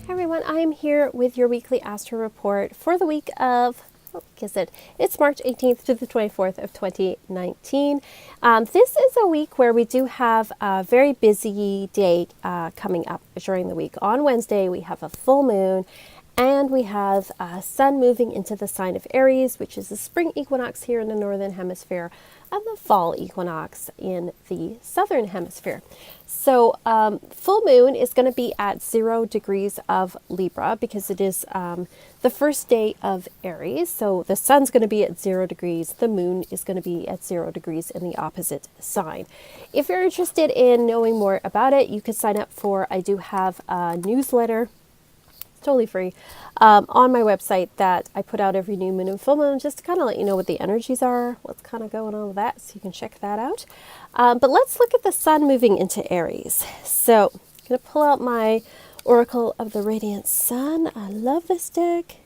Hi everyone, I am here with your weekly Astro report for the week of, it's March 18th to the 24th of 2019. This is a week where we do have a very busy day coming up during the week. On Wednesday, we have a full moon and we have sun moving into the sign of Aries, which is the spring equinox here in the northern hemisphere and the fall equinox in the southern hemisphere. So full moon is going to be at 0 degrees of Libra because it is the first day of Aries. So the sun's going to be at 0 degrees. The moon is going to be at 0 degrees in the opposite sign. If you're interested in knowing more about it, you could sign up for, I do have a newsletter, totally free, on my website that I put out every new moon and full moon just to kind of let you know what the energies are, what's kind of going on with that, so you can check that out. But let's look at the sun moving into Aries. So I'm going to pull out my Oracle of the Radiant Sun. I love this deck.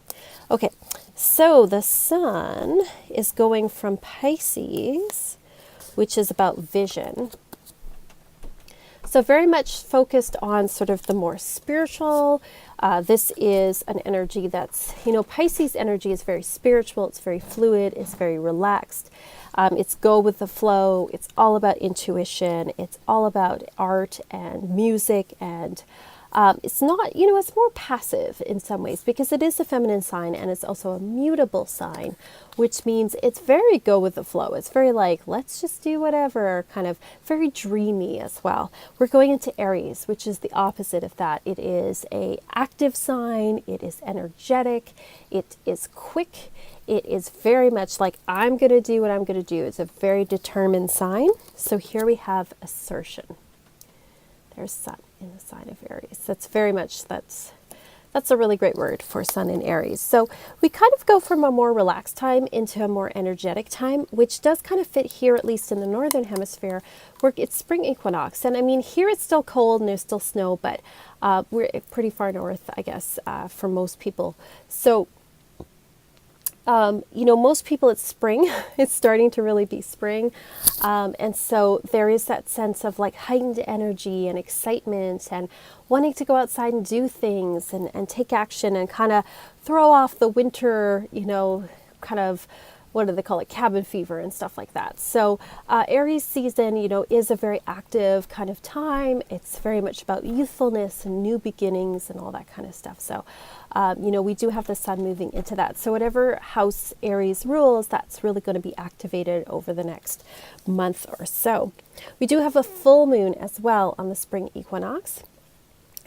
Okay, so the sun is going from Pisces, which is about vision. So very much focused on sort of the more spiritual. This is an energy that's, Pisces energy is very spiritual. It's very fluid. It's very relaxed. It's go with the flow. It's all about intuition. It's all about art and music. And it's not, it's more passive in some ways because it is a feminine sign and it's also a mutable sign, which means it's very go with the flow. It's very like, let's just do whatever, kind of very dreamy as well. We're going into Aries, which is the opposite of that. It is a active sign. It is energetic. It is quick. It is very much like, I'm going to do what I'm going to do. It's a very determined sign. So here we have assertion. There's sun in the sign of Aries. That's very much, that's a really great word for sun in Aries. So we kind of go from a more relaxed time into a more energetic time, which does kind of fit here, at least in the northern hemisphere, where it's spring equinox. And I mean, here it's still cold and there's still snow, but we're pretty far north, I guess, for most people. So most people, it's spring. It's starting to really be spring. And so there is that sense of like heightened energy and excitement and wanting to go outside and do things and take action and kind of throw off the winter, kind of, what do they call it, cabin fever and stuff like that. So Aries season, is a very active kind of time. It's very much about youthfulness and new beginnings and all that kind of stuff. So, we do have the sun moving into that. So whatever house Aries rules, that's really going to be activated over the next month or so. We do have a full moon as well on the spring equinox.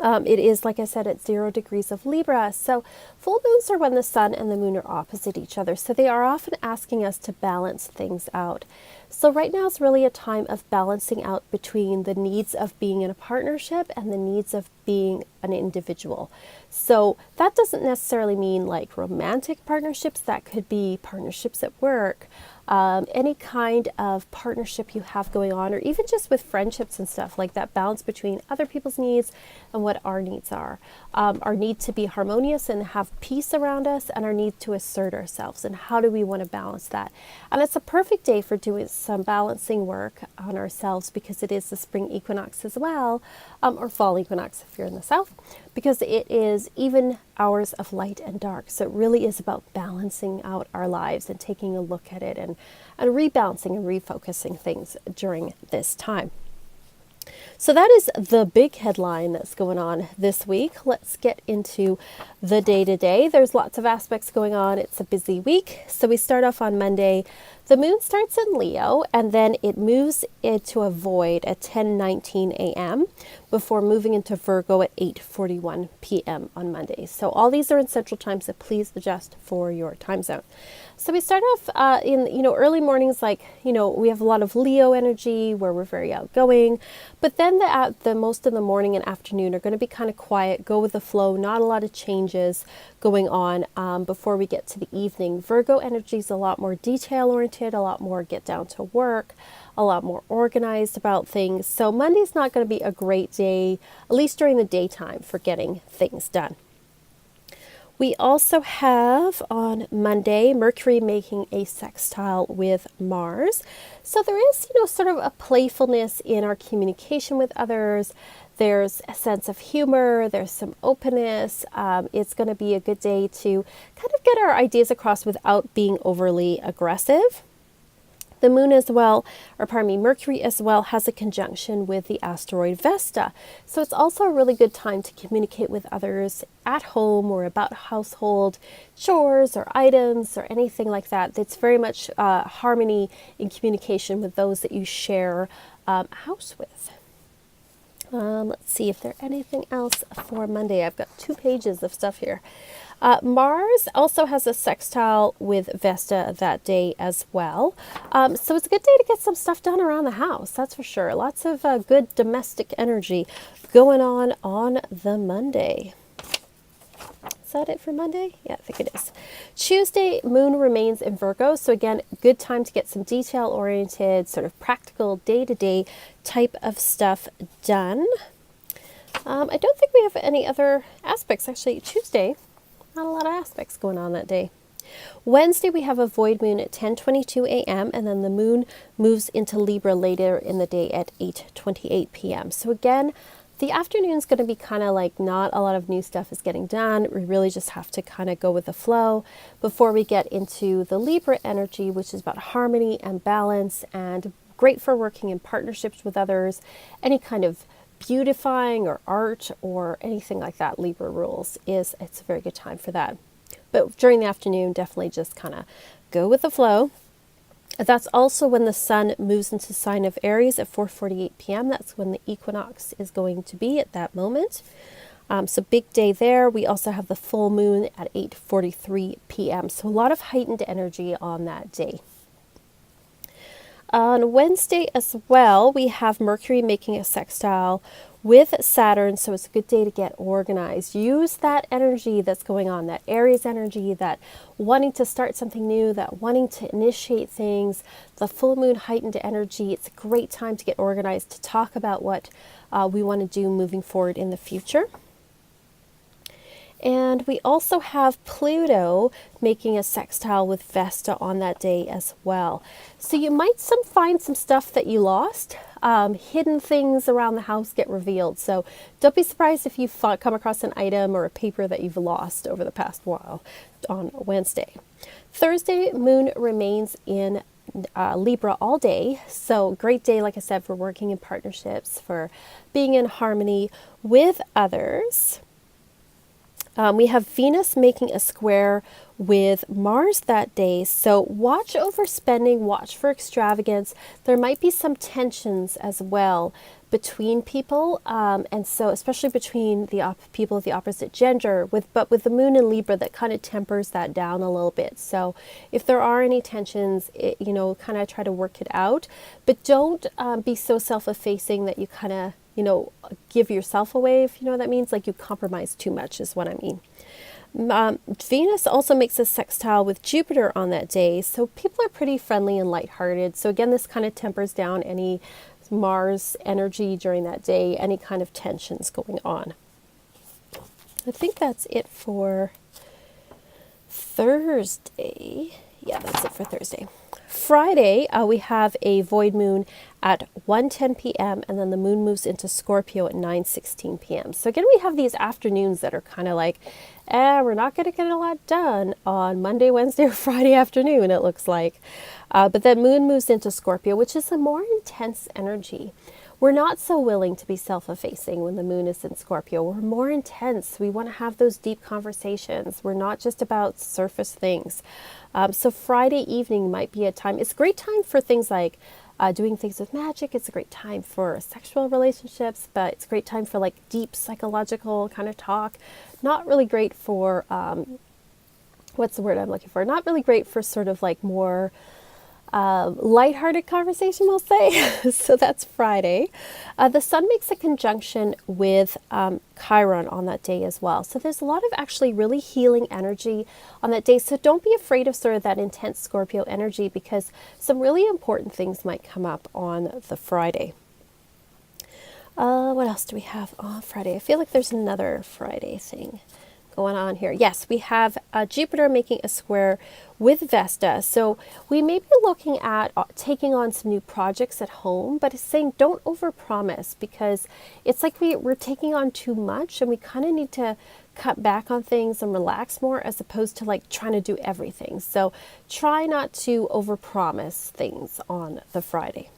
It is, like I said, at 0 degrees of Libra. So full moons are when the sun and the moon are opposite each other. So they are often asking us to balance things out. So right now is really a time of balancing out between the needs of being in a partnership and the needs of being an individual. So that doesn't necessarily mean like romantic partnerships. That could be partnerships at work. Any kind of partnership you have going on, or even just with friendships and stuff, like that balance between other people's needs and what our needs are. Our need to be harmonious and have peace around us, and our need to assert ourselves, and how do we want to balance that. And it's a perfect day for doing some balancing work on ourselves because it is the spring equinox as well, or fall equinox if you're in the south, because it is even hours of light and dark. So it really is about balancing out our lives and taking a look at it and rebalancing and refocusing things during this time. So that is the big headline that's going on this week. Let's get into the day-to-day. There's lots of aspects going on. It's a busy week. So we start off on Monday. The moon starts in Leo and then it moves into a void at 10:19 a.m. before moving into Virgo at 8:41 p.m. on Monday. So all these are in Central Time, so please adjust for your time zone. So we start off in early mornings, like we have a lot of Leo energy where we're very outgoing, but then the most of the morning and afternoon are going to be kind of quiet, go with the flow, not a lot of changes going on before we get to the evening. Virgo energy is a lot more detail oriented, a lot more get down to work, a lot more organized about things. So Monday's not going to be a great day, at least during the daytime, for getting things done. We also have on Monday, Mercury making a sextile with Mars. So there is, sort of a playfulness in our communication with others. There's a sense of humor, there's some openness. It's going to be a good day to kind of get our ideas across without being overly aggressive. The moon as well, or pardon me, Mercury as well has a conjunction with the asteroid Vesta. So it's also a really good time to communicate with others at home or about household chores or items or anything like that. It's very much harmony in communication with those that you share a house with. Let's see if there's anything else for Monday. I've got 2 pages of stuff here. Mars also has a sextile with Vesta that day as well. So it's a good day to get some stuff done around the house, that's for sure. Lots of good domestic energy going on the Monday. Is that it for Monday? Yeah, I think it is. Tuesday, moon remains in Virgo. So again, good time to get some detail-oriented, sort of practical, day-to-day type of stuff done. I don't think we have any other aspects. Actually, Tuesday, not a lot of aspects going on that day. Wednesday, we have a void moon at 10:22 a.m. and then the moon moves into Libra later in the day at 8:28 p.m. So again, the afternoon's going to be kind of like not a lot of new stuff is getting done. We really just have to kind of go with the flow before we get into the Libra energy, which is about harmony and balance and great for working in partnerships with others, any kind of beautifying or art or anything like that. Libra rules it's a very good time for that. But during the afternoon, definitely just kind of go with the flow. That's also when the sun moves into sign of Aries at 4:48 p.m. That's when the equinox is going to be at that moment. So big day there. We also have the full moon at 8:43 p.m. So a lot of heightened energy on that day. On Wednesday as well, we have Mercury making a sextile with Saturn, so it's a good day to get organized. Use that energy that's going on, that Aries energy, that wanting to start something new, that wanting to initiate things, the full moon heightened energy. It's a great time to get organized, to talk about what we want to do moving forward in the future. And we also have Pluto making a sextile with Vesta on that day as well. So you might find some stuff that you lost. Hidden things around the house get revealed. So don't be surprised if you come across an item or a paper that you've lost over the past while on Wednesday. Thursday, moon remains in Libra all day. So great day, like I said, for working in partnerships, for being in harmony with others. We have Venus making a square with Mars that day. So watch over spending, watch for extravagance. There might be some tensions as well between people. And so especially between the people of the opposite gender, but with the moon in Libra, that kind of tempers that down a little bit. So if there are any tensions, kind of try to work it out, but don't be so self-effacing that you kind of give yourself away, if you know what that means. Like you compromise too much is what I mean. Venus also makes a sextile with Jupiter on that day. So people are pretty friendly and lighthearted. So again, this kind of tempers down any Mars energy during that day, any kind of tensions going on. I think that's it for Thursday. Yeah, that's it for Thursday. Friday, we have a void moon at 1:10 p.m. and then the moon moves into Scorpio at 9:16 p.m. So again, we have these afternoons that are kind of like, we're not going to get a lot done on Monday, Wednesday, or Friday afternoon, it looks like. But then moon moves into Scorpio, which is a more intense energy. We're not so willing to be self-effacing when the moon is in Scorpio. We're more intense. We want to have those deep conversations. We're not just about surface things. So Friday evening might be a time. It's a great time for things like doing things with magic. It's a great time for sexual relationships, but it's a great time for like deep psychological kind of talk. Not really great for, what's the word I'm looking for? Not really great for sort of like more lighthearted conversation, we'll say. So that's Friday. The sun makes a conjunction with Chiron on that day as well. So there's a lot of actually really healing energy on that day. So don't be afraid of sort of that intense Scorpio energy, because some really important things might come up on the Friday. What else do we have on Friday? I feel like there's another Friday thing going on here? Yes, we have Jupiter making a square with Vesta. So we may be looking at taking on some new projects at home, but it's saying don't overpromise, because it's like we're taking on too much and we kind of need to cut back on things and relax more, as opposed to like trying to do everything. So try not to overpromise things on the Friday.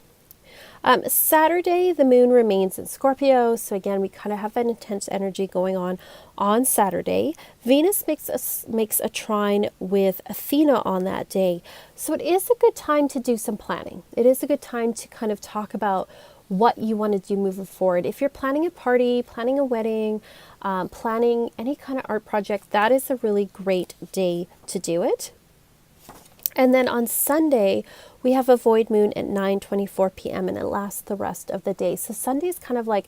Saturday, the moon remains in Scorpio. So again, we kind of have an intense energy going on Saturday. Venus makes a trine with Athena on that day. So it is a good time to do some planning. It is a good time to kind of talk about what you want to do moving forward. If you're planning a party, planning a wedding, planning any kind of art project, that is a really great day to do it. And then on Sunday, we have a void moon at 9:24 p.m. and it lasts the rest of the day. So Sunday is kind of like,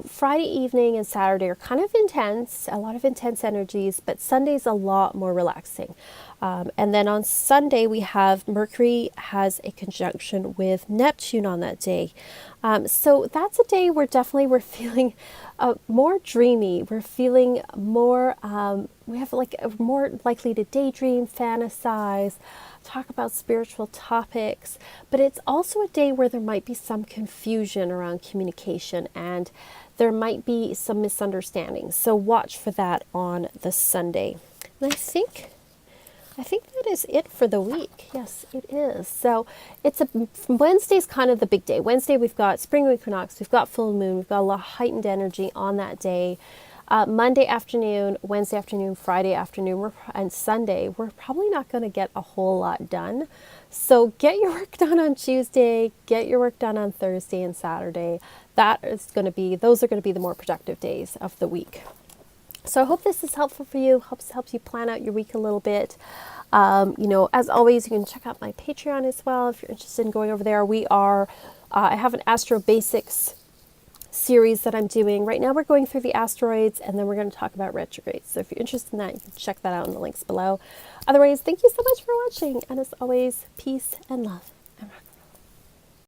Friday evening and Saturday are kind of intense, a lot of intense energies, but Sunday's a lot more relaxing. And then on Sunday, we have Mercury has a conjunction with Neptune on that day. So that's a day where definitely we're feeling more dreamy. We're feeling more, we have like more likely to daydream, fantasize, talk about spiritual topics, but it's also a day where there might be some confusion around communication and there might be some misunderstandings. So watch for that on the Sunday. And I think that is it for the week. Yes, it is. So Wednesday's kind of the big day. Wednesday, we've got spring equinox, we've got full moon, we've got a lot of heightened energy on that day. Monday afternoon, Wednesday afternoon, Friday afternoon, and Sunday, we're probably not going to get a whole lot done. So get your work done on Tuesday, get your work done on Thursday and Saturday. Those are going to be the more productive days of the week. So I hope this is helpful for you, helps you plan out your week a little bit. As always, you can check out my Patreon as well if you're interested in going over there. I have an Astro Basics series that I'm doing. Right now we're going through the asteroids and then we're going to talk about retrogrades. So if you're interested in that, you can check that out in the links below. Otherwise, thank you so much for watching. And as always, peace and love and rock.